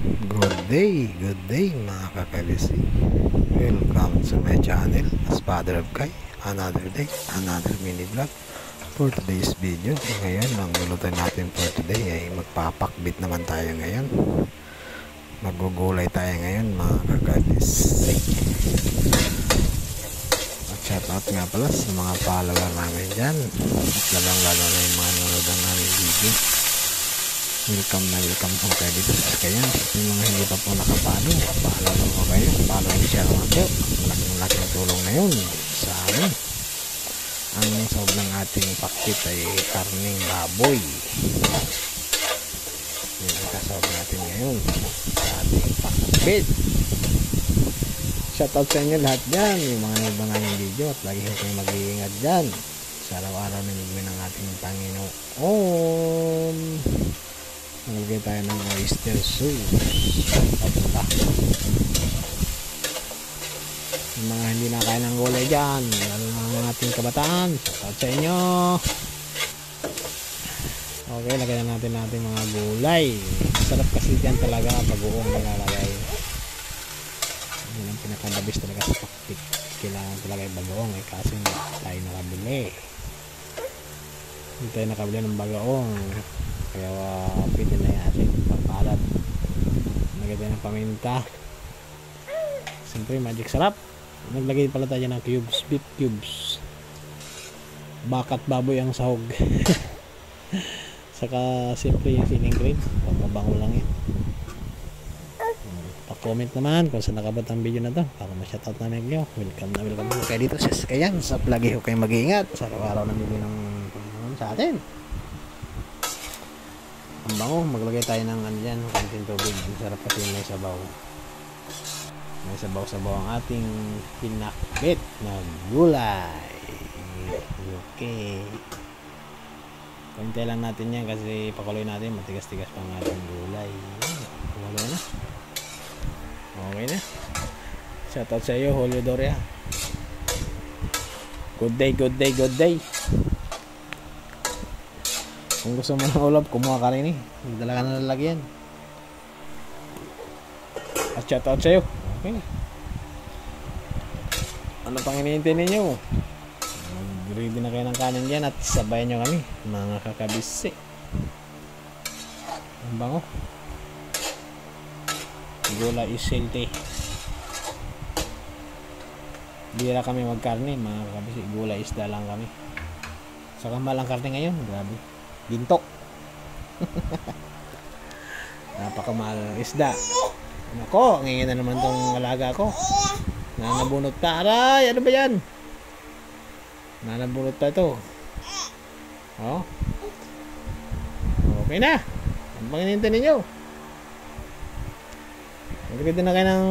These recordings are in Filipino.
Good day mga kakabisi. Welcome to my channel as Father of Kai. Another day, another mini vlog for today's video. Ngayon, ang lulutuin natin for today ay magpapakbit naman tayo ngayon. Magugulay tayo ngayon mga kakabisi. At shoutout nga pala sa mga follower namin dyan. At lalong lalo na yung mga nanonood ng aming video. Welcome po kayo dito sa kanya. Yung mga hindi pa po nakapalo, follow na po kayo. Follow and share naman po. Malaking tulong na yun sa amin. Ang sahog ng ating pakit ay karning baboy. Yan ang kasahog natin ngayon sa ating pakit. Shoutout sa inyo lahat dyan, yung mga nagbangan ng video, at lagi kayong mag-iingat dyan sa araw-araw na nagawin ng ating Panginoon. Nalagay tayo ng oyster sauce. Papunta. Yung mga hindi na kaya ng gulay dyan, lalo na ang ating kabataan, shoutout sa inyo. Okay, lagyan na natin mga gulay. Masarap kasi dyan talaga pag uong nilalagay. Yun ang pinakadabis talaga sa paktik. Kailangan talaga yung bagoong kasi hindi tayo nakabili. Hindi tayo nakabili ng bagoong. Kaya pwede na yung ating pagpalad. Naglagay tayo ng paminta. Siyempre magic sarap. Naglagay pala tayo ng cubes, beef cubes. Bakat baboy ang sahog. Saka siyempre yung siling green. Pagmabango lang yan. Pa-comment naman kung saan nakabot ang video na to para ma-shoutout namin kayo. Welcome na kayo dito sa Kayan. Sa lagi ho kayo mag-iingat sa araw-araw na bibili ng Panginoon sa atin. Ang bango, maglagay tayo ng ano dyan, konting tubig. Masarap kasi may sabaw. May sabaw-sabaw ang ating pinakbit na gulay. Okay. Pantay lang natin yan kasi pakuloy natin, matigas-tigas pang ating gulay. Kumaloy na. Okay na. Shoutout sa iyo, Julio Doria. Good day. Kung gusto mo ng ulap, kumuha ka rin eh. Magdala ka na lalagyan. At shoutout sa'yo. Okay. Ano pang hinihintay ninyo? Ready na kayo ng kanin dyan at sabayan nyo kami, mga kakabisi. Ang bango. Gulay is healthy. Bira kami magkarne, mga kakabisi. Gulay isda lang kami. Saka malang karne ngayon. Grabe. Ginto. Napakamahal ng isda. Nako, ngayon na naman tong alaga ko. Nanabunot pa. Aray, ano ba yan? Nanabunot pa ito. Oh. Okay na. Ang panginintay ninyo. Magkita na kayo ng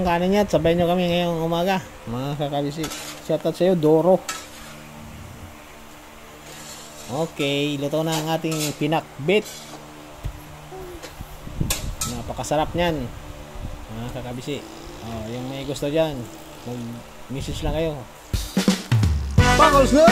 kanin niya at sabay nyo kami ngayong umaga. Mga kakabisi. Shoutout sa iyo, Doro. Okay, luto na ang ating pinakbit. Napakasarap niyan. Mga kakabisi. Yung may gusto dyan, mag-message lang kayo. Bangos na!